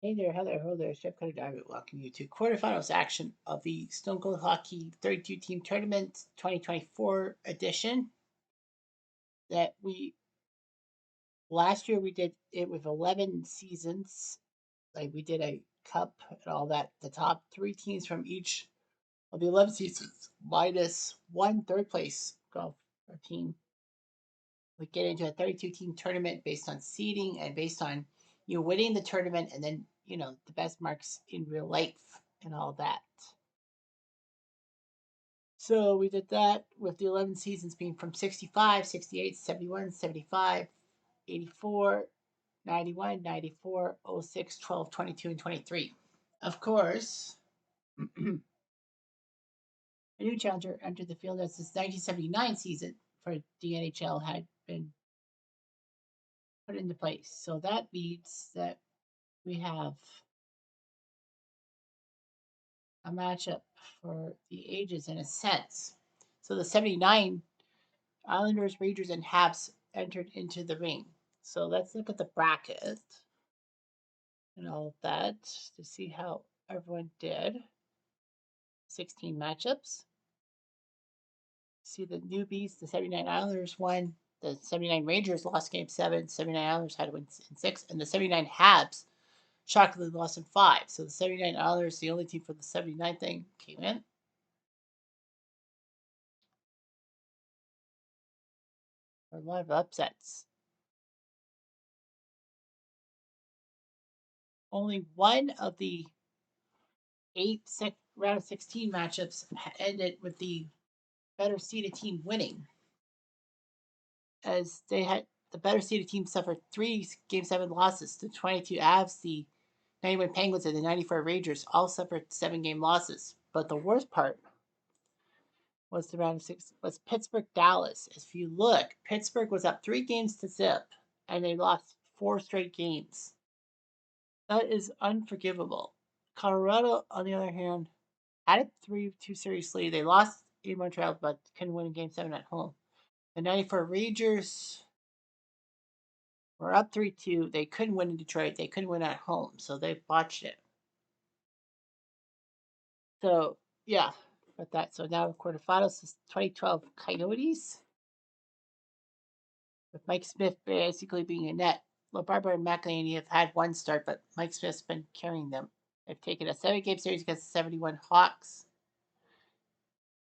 Hey there, hello there, Chef Cutter Diamond. Welcome you to quarterfinals action of the Stone Cold Hockey 32 team tournament 2024 edition. That we last year we did it with 11 seasons. Like we did a cup and all that. The top three teams from each of the 11 seasons minus one third place golf team. We get into a 32 team tournament based on seeding and based on you winning the tournament and then, the best marks in real life and all that. So we did that with the 11 seasons being from 65, 68, 71, 75, 84, 91, 94, 06, 12, 22, and 23. Of course, a new challenger entered the field as this 1979 season for the NHL had been put into place. So that means that we have a matchup for the ages in a sense. So the 79 Islanders, Rangers, and Habs entered into the ring. So let's look at the bracket and all of that to see how everyone did. 16 matchups. See the newbies, the 79 Islanders won. The 79 Rangers lost game 7. 79 Islanders had to win in 6. And the 79 Habs shockingly lost in 5. So the 79 Islanders, the only team for the 79 thing, came in. A lot of upsets. Only one of the round of 16 matchups ended with the better seeded team winning, as they had the better seeded team suffered three Game 7 losses. The 22 Avs, the 91 Penguins, and the 94 Rangers all suffered 7-game losses. But the worst part was the round of 6 was Pittsburgh Dallas. If you look, Pittsburgh was up 3 games to zip, and they lost 4 straight games. That is unforgivable. Colorado, on the other hand, had a 3-2 series lead. They lost in Montreal, but couldn't win in Game 7 at home. The 94 Rangers were up 3-2. They couldn't win in Detroit. They couldn't win at home, so they botched it. So, yeah, got that. So now quarterfinals is 2012 Coyotes, with Mike Smith basically being a net. LaBarbera and McElhinney have had one start, but Mike Smith's been carrying them. They've taken a 7-game series against the 71 Hawks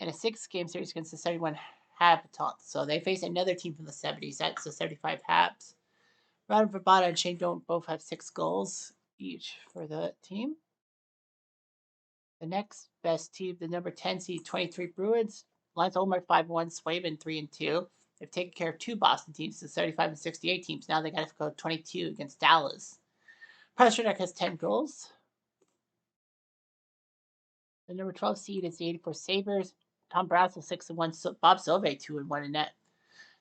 and a 6-game series against the 71 Habitants. So they face another team from the 70s. That's the 75 Habs. Ron Verbata and Shane Doan both have 6 goals each for the team. The next best team, the number 10 seed 23 Bruins. Lance Olmark 5-1, Swayman 3-2. They've taken care of 2 Boston teams, the 75 and 68 teams. Now they got to go 22 against Dallas. Pastrnak has 10 goals. The number 12 seed is the 84 Sabres. Tom Brassel 6-1. Bob Sove 2-1 in net.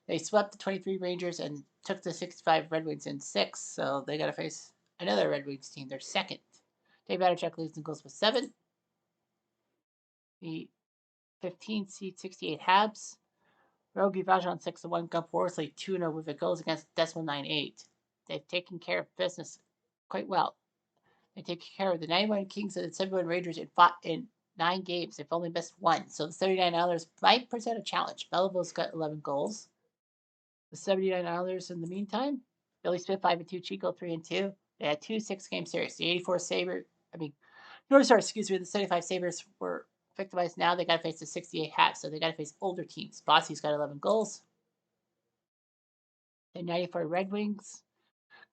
They swept the 23 Rangers and took the 65 Red Wings in 6, so they got to face another Red Wings team. They're second. Dave Vanacek leads in goals with 7. The 15 seed 68 Habs. Rogi Vajan 6-1. Gump Worsley 2-0 with the goals against Decimal 9-8. They've taken care of business quite well. They take care of the 91 Kings and the 71 Rangers in 9 games. They've only missed 1. So the 79 Islanders might present a challenge. Belleville's got 11 goals. The 79 Islanders, in the meantime, Billy Smith 5-2, Chico 3-2. They had 2 6-game series. The 84 North Stars, excuse me, the 75 Sabres were victimized. Now they got to face the 68 Hats, so they got to face older teams. Bossy's got 11 goals. The 94 Red Wings,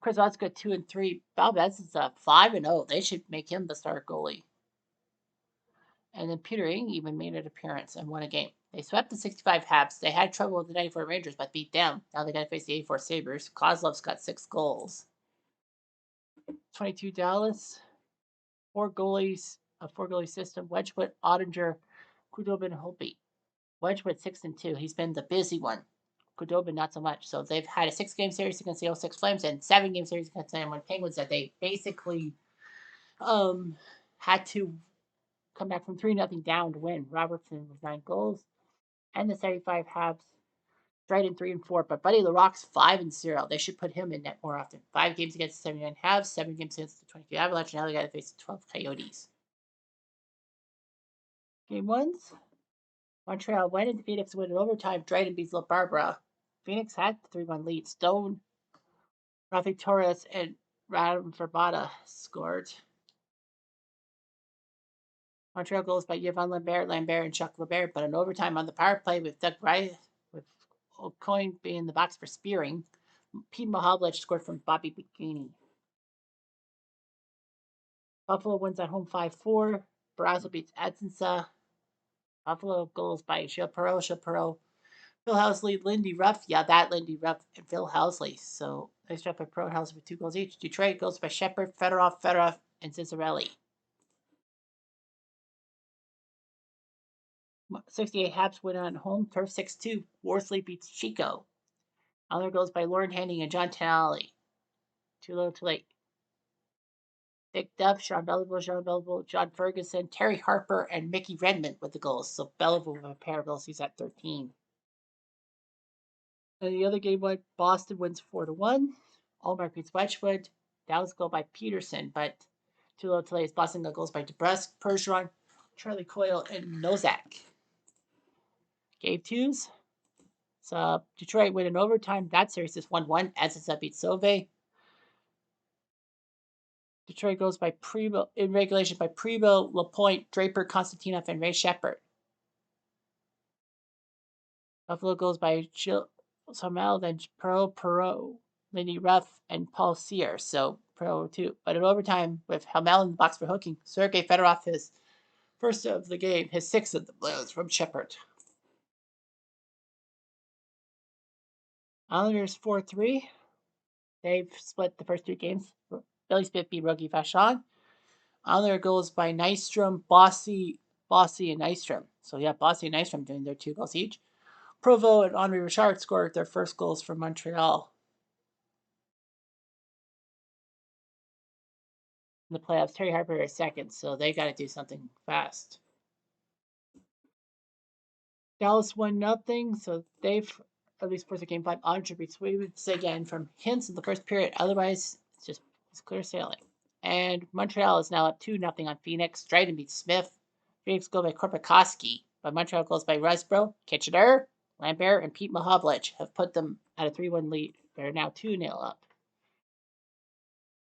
Chris Ott's got 2-3. Valdez is 5-0. They should make him the star goalie. And then Peter Ing even made an appearance and won a game. They swept the 65 Habs. They had trouble with the 94 Rangers, but beat them. Now they got to face the 84 Sabres. Kozlov's got 6 goals. 22 Dallas, 4 goalley system. Wedgwood, Ottinger, Kudobin, Holtby. Wedgwood 6-2. He's been the busy one. Kudobin not so much. So they've had a 6-game series against the 06 Flames and 7-game series against the 91 Penguins that they basically had to come back from 3-0 down to win. Robertson with 9 goals. And the 75 Habs Dryden 3-4, but Buddy LaRock's 5-0. They should put him in net more often. 5 games against the 79 Habs, 7 games against the 22 Avalanche, and now they got to face the 12 Coyotes. Game ones. Montreal went into Phoenix win in overtime. Dryden beats La Barbara. Phoenix had the 3-1 lead. Stone, Rafi Torres, and Radam Verbata scored. Montreal goals by Yvonne Lambert, and Chuck Lambert, but in overtime on the power play with Doug Rice, with O'Coin being in the box for spearing. Pete Mahovlich scored from Bobby Bikini. Buffalo wins at home 5-4. Barraza beats Edsensa. Buffalo goals by Gilles Perreault, Phil Housley, Lindy Ruff. Yeah, that Lindy Ruff and Phil Housley. So nice job by Perreault and Housley with 2 goals each. Detroit goals by Shepard, Fedorov, and Cizzarelli. 68 Habs win on home turf 6-2. Worsley beats Chico. Other goals by Lauren Henning and John Tannelli. Too little, too late. Dick Duff, Sean Belleville, John Ferguson, Terry Harper, and Mickey Redmond with the goals. So Belleville with a pair of goals. He's at 13. And the other game went Boston wins 4-1. Allmark beats Wedgwood. Dallas goal by Peterson, but too little, too late. Boston got goals by DeBrusque, Percheron, Charlie Coyle, and Nozak. Game twos. So Detroit win in overtime. That series is 1-1. Edson beats Sauve. Detroit goes by Prebo in regulation by Prebo, Lapointe, Draper, Konstantinov, and Ray Shepard. Buffalo goes by Jill Somel, then Perreault, Lindy Ruff, and Paul Sear. So Perreault too. But in overtime with Hamel in the box for hooking, Sergei Fedorov his first of the game, his 6th of the Blues from Shepard. Islanders 4-3. They've split the first 3 games. Billy Smith beat Rogie Vachon. Other goals by Nystrom, Bossy, and Nystrom. So yeah, Bossy and Nystrom doing their 2 goals each. Provo and Henri Richard scored their first goals for Montreal in the playoffs. Terry Harper is second, so they got to do something fast. Dallas won nothing, so they've at least for the game 5 Andre beats Sweets again from hints in the first period. Otherwise, it's clear sailing. And Montreal is now up 2-0 on Phoenix. Dryden beats Smith. Phoenix go by Korpikoski, but Montreal goes by Risebro, Kitchener, Lambert, and Pete Mahovlich have put them at a 3-1 lead. They're now 2-0 up.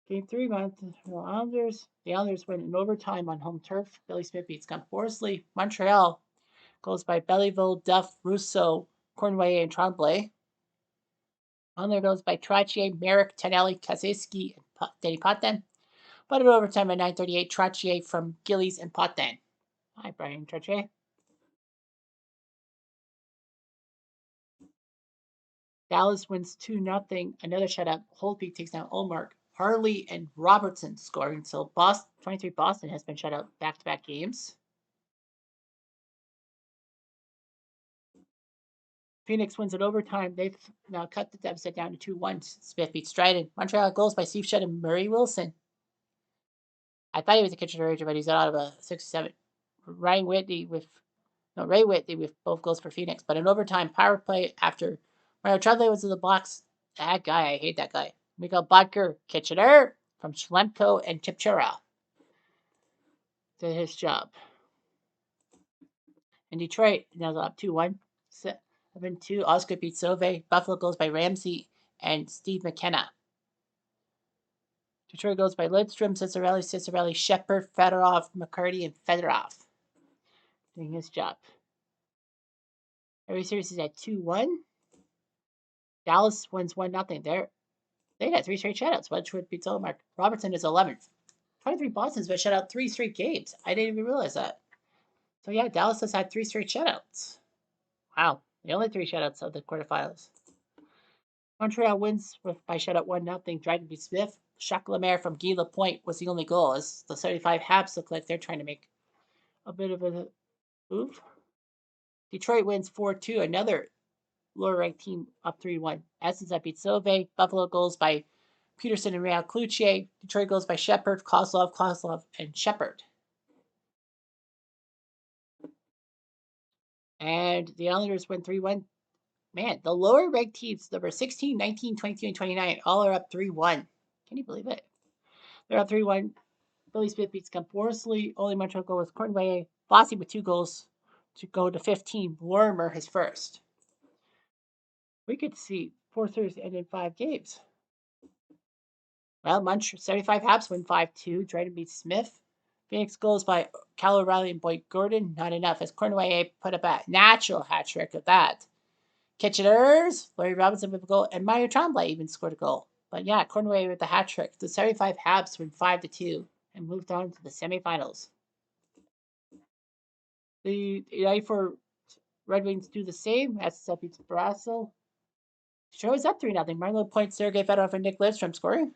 Game 3, Montreal Islanders. The Islanders win in overtime on home turf. Billy Smith beats Gump Worsley. Montreal goes by Belleville, Duff, Russo, Cornway, and Tremblay. Islander goes by Trottier, Merrick, Tonelli, Kaczynski, and Denny Potvin. But in overtime at 9:38, Trottier from Gillies and Potvin. Hi, Brian Trottier. Dallas wins 2-0. Another shutout. Holtby takes down Olmark. Harley and Robertson scoring. So 23 Boston has been shut out back-to-back games. Phoenix wins in overtime. They've now cut the deficit down to 2-1. Smith beats Dryden. Montreal goals by Steve Shutt and Murray Wilson. I thought he was a Kitchener Ranger, but he's out of a 67. Ray Whitney with both goals for Phoenix. But in overtime, power play after Mario Trudley was in the box. That guy, I hate that guy. Mikael Bodker, Kitchener from Schlemko and Chipchura did his job. In Detroit, now up 2-1. 7-2. Oscar beats Sauve. Buffalo goes by Ramsey and Steve McKenna. Detroit goes by Lidstrom, Cicerelli, Shepard, Fedorov, McCarty, and Fedorov doing his job. Every series is at 2-1. Dallas wins 1-0. They had 3 straight shutouts. Wedgwood beats Olmark. Robertson is 11th. 23 Boston's been shut out 3 straight games. I didn't even realize that. So yeah, Dallas has had 3 straight shutouts. Wow. The only 3 shutouts of the quarterfinals. Montreal wins by shutout 1-0. Dryden beats Smith. Jacques Lemaire from Guy Lapointe was the only goal, as the 75 Habs look like they're trying to make a bit of a move. Detroit wins 4-2. Another lower-ranked team up 3-1. Essence beats Sauve. Buffalo goals by Peterson and Real Cloutier. Detroit goals by Shepard, Kozlov, and Shepard. And the Islanders win 3-1. Man, the lower ranked teams, number 16, 19, 22, and 29, all are up 3-1. Can you believe it? They're up 3-1. Billy Smith beats Camporsley. Only Montreal goal was Cornway. Bossy with 2 goals to go to 15. Warmer his first. We could see 4 series end in 5 games. Well, Montreal 75 Habs win 5-2. Trny beats Smith. Phoenix goals by Cal O'Reilly and Boyd Gordon. Not enough as Cornway put up a natural hat trick of that. Kitcheners, Larry Robinson with a goal, and Mario Tremblay even scored a goal. But yeah, Cornway with the hat trick. The 75 Habs win 5-2 and moved on to the semifinals. The 94 Red Wings do the same. SSL beats Brasso. Show is up 3-0. Marlowe points Sergei Fedorov and Nick Lidstrom scoring.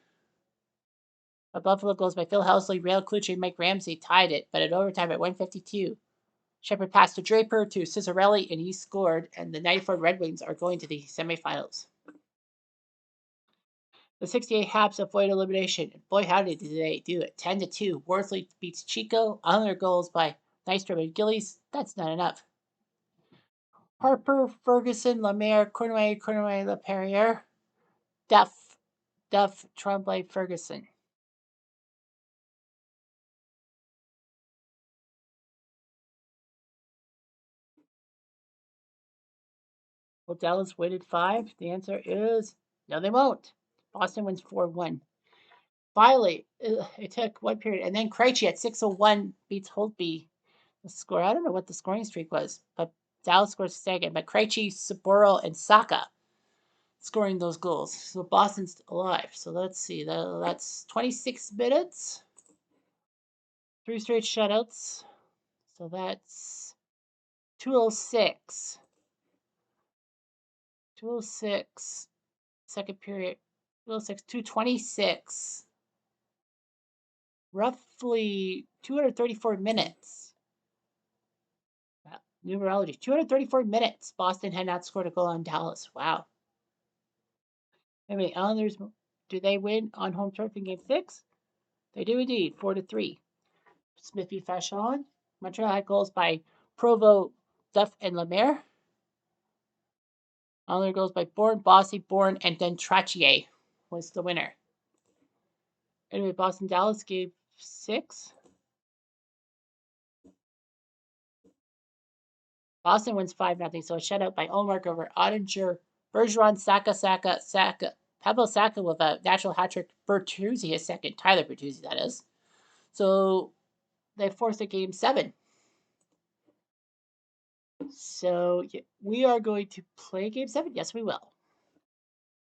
A Buffalo goals by Phil Housley, Rail Clucci, and Mike Ramsey tied it, but at overtime at 1:52. Shepard passed to Draper to Cicerelli, and he scored, and the 94 Red Wings are going to the semifinals. The 68 Habs avoid elimination, and boy howdy did they do it. 10-2. Worsley beats Chico. Other goals by Nystrom and Gillies. That's not enough. Harper, Ferguson, Lemaire, Cornway, LaPerriere, Duff, Tremblay, Ferguson. Will Dallas win at 5? The answer is no, they won't. Boston wins 4-1. Finally, it took 1 period, and then Krejci at 6:01 beats Holtby. The score, I don't know what the scoring streak was, but Dallas scores second. But Krejci, Saburo, and Saka scoring those goals. So Boston's alive. So let's see. That's 26 minutes. 3 straight shutouts. So that's 2:06. 2:06. Second period. 2:06. 2:26. Roughly 234 minutes. Wow. Numerology. 234 minutes. Boston had not scored a goal on Dallas. Wow. Anyway, Islanders, do they win on home turf in Game 6? They do indeed. 4-3. Smith v. Fashon. Montreal had goals by Provo, Duff, and Lemaire. Islander goals by Bourne, Bossy, Bourne, and then Trottier was the winner. Anyway, Boston Dallas Game 6. Boston wins 5-0, so a shutout by Olmark over Ottinger, Bergeron, Saka. Pavel Saka with a natural hat trick. Bertuzzi is second. Tyler Bertuzzi, that is. So they forced a Game 7. So we are going to play Game 7. Yes, we will.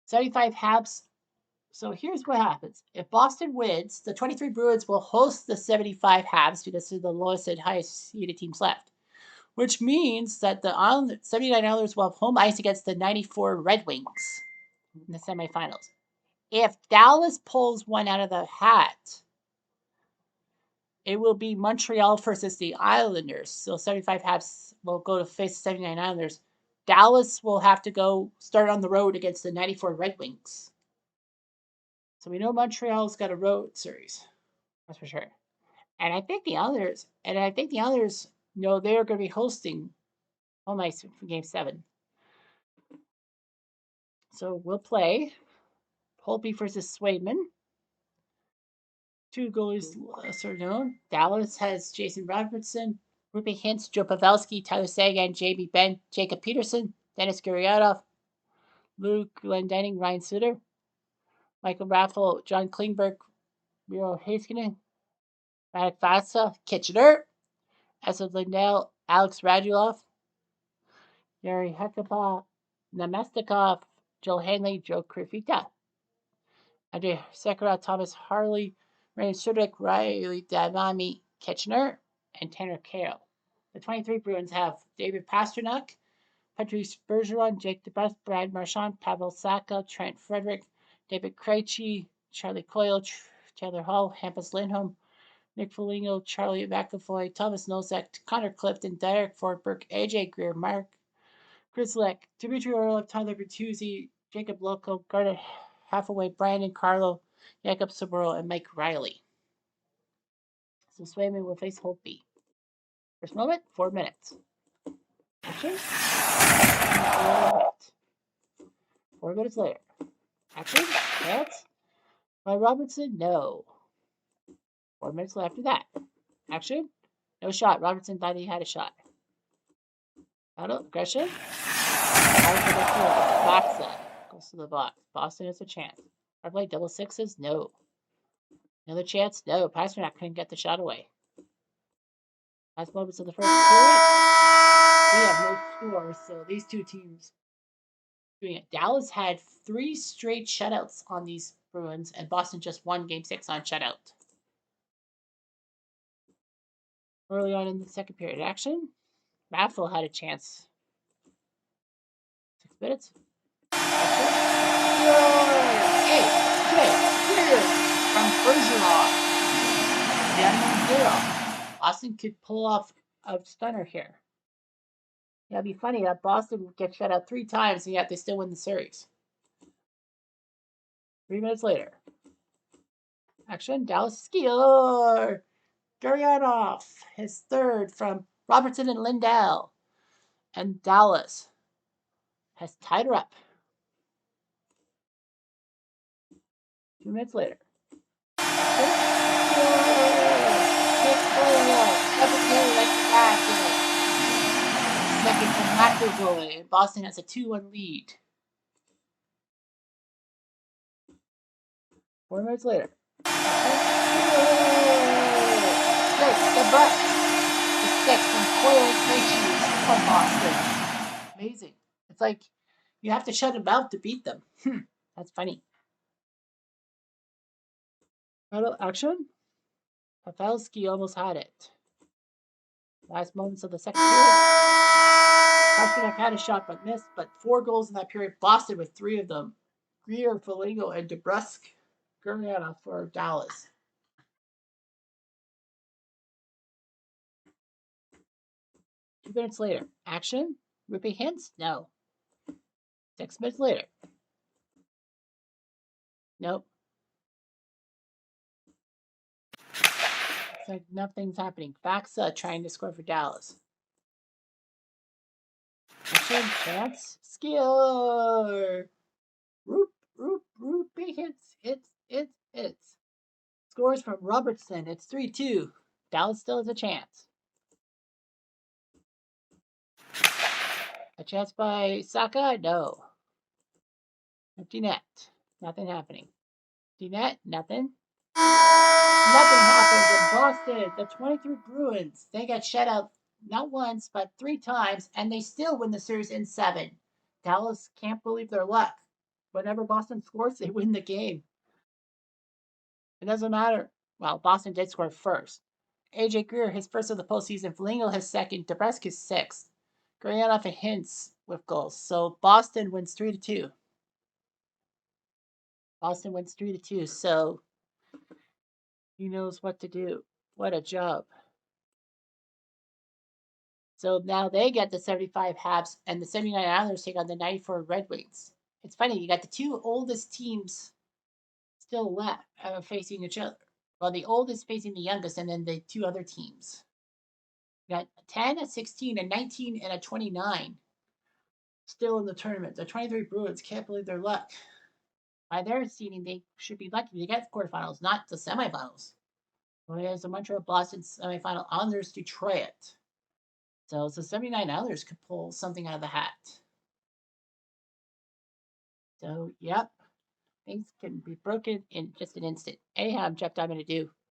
75 Habs. So here's what happens. If Boston wins, the 23 Bruins will host the 75 Habs because they're the lowest and highest seeded teams left. Which means that the 79 Islanders will have home ice against the 94 Red Wings in the semifinals. If Dallas pulls one out of the hat, it will be Montreal versus the Islanders. So 75 Habs will go to face the 79 Islanders. Dallas will have to go start on the road against the 94 Red Wings. So we know Montreal's got a road series. That's for sure. And I think the Islanders know they're going to be hosting home ice for Game 7. So we'll play Holtby versus Swayman. 2 goalies lesser known. Dallas has Jason Robertson, Rupe Hintz, Joe Pavelski, Tyler Seguin, Jamie Benn, Jacob Peterson, Dennis Guriadov, Luke Glendening, Ryan Suter, Michael Raffle, John Klingberg, Miro Heiskanen, Matic Vasa, Kitchener, Asa Lindell, Alex Radulov, Yuri Hekapa, Namestikov, Joe Hanley, Joe Krivita, Andrei Sekera, Thomas Harley, Ryan Sudik, Riley Davami, Kitchener, and Tanner Kale. The 23 Bruins have David Pasternak, Patrice Bergeron, Jake DeBrus, Brad Marchand, Pavel Saka, Trent Frederick, David Krejci, Charlie Coyle, Taylor Hall, Hampus Lindholm, Nick Foligno, Charlie McAvoy, Thomas Nosek, Connor Clifton, Derek Forsberg, AJ Greer, Mark Grizzleck, Dimitri Orlov, Tyler Bertuzzi, Jacob Loco, Gardner Hathaway, Brandon Carlo, Jacob Saburo, and Mike Riley. So Swayman will face Holtby. First moment, 4 minutes. Action. 4 minutes later. Action? Chance? By Robertson? No. 4 minutes after that. Action? No shot. Robertson thought he had a shot. Battle? Aggression? Box up. Goes to the box. Boston has a chance. I play double sixes? No. Another chance? No. Pasternak couldn't get the shot away. Last moments of the first period. We have no scores, so these two teams doing it. Dallas had 3 straight shutouts on these Bruins, and Boston just won Game 6 on shutout. Early on in the second period action, Raffle had a chance. 6 minutes. Action. Clear from Bergeron. Down 1-0. Boston could pull off a stunner here. Yeah, it'd be funny that Boston would get shut out 3 times and yet they still win the series. 3 minutes later. Action. Dallas score. Gurianov, his third from Robertson and Lindell. And Dallas has tied her up. 2 minutes later. Second from McAvoy. Boston has a 2-1 lead. 4 minutes later. The butt. The 6 from Coyle and Krejci from Boston. Amazing. It's like you have to shut them out to beat them. That's funny. Final action. Pavelski almost had it. Last moments of the second period. Pasternak had a shot but missed, but 4 goals in that period. Boston with 3 of them. Greer, Foligno, and DeBrusk. Gurianov for Dallas. Two minutes later. Action? Ripping hints? No. 6 minutes later. Nope. It's like nothing's happening. Faxa trying to score for Dallas. Action, chance, skill. Big hits. It's. Scores from Robertson. It's 3-2. Dallas still has a chance. A chance by Saka? No. Empty net. Nothing happening. Empty net? Nothing. Nothing happens in Boston. The 23 Bruins, they got shut out not once, but 3 times, and they still win the series in 7. Dallas can't believe their luck. Whenever Boston scores, they win the game. It doesn't matter. Well, Boston did score first. AJ Greer, his first of the postseason. Foligno, his second. DeBrusk, his sixth. Gurianov and Hintz with goals. So Boston wins 3-2. Boston wins 3-2. So he knows what to do. What a job. So now they get the 75 Habs, and the 79 Islanders take on the 94 Red Wings. It's funny, you got the 2 oldest teams still left facing each other. Well, the oldest facing the youngest, and then the 2 other teams. You got 10, a 16, a 19, and a 29 still in the tournament. The 23 Bruins can't believe their luck. By their seeding, they should be lucky to get the quarterfinals, not the semifinals. Well, there's the Montreal Boston semifinal. Islanders Detroit. So the 79 Islanders could pull something out of the hat. So, yep, things can be broken in just an instant. Anyhow, Jeff, I'm going to do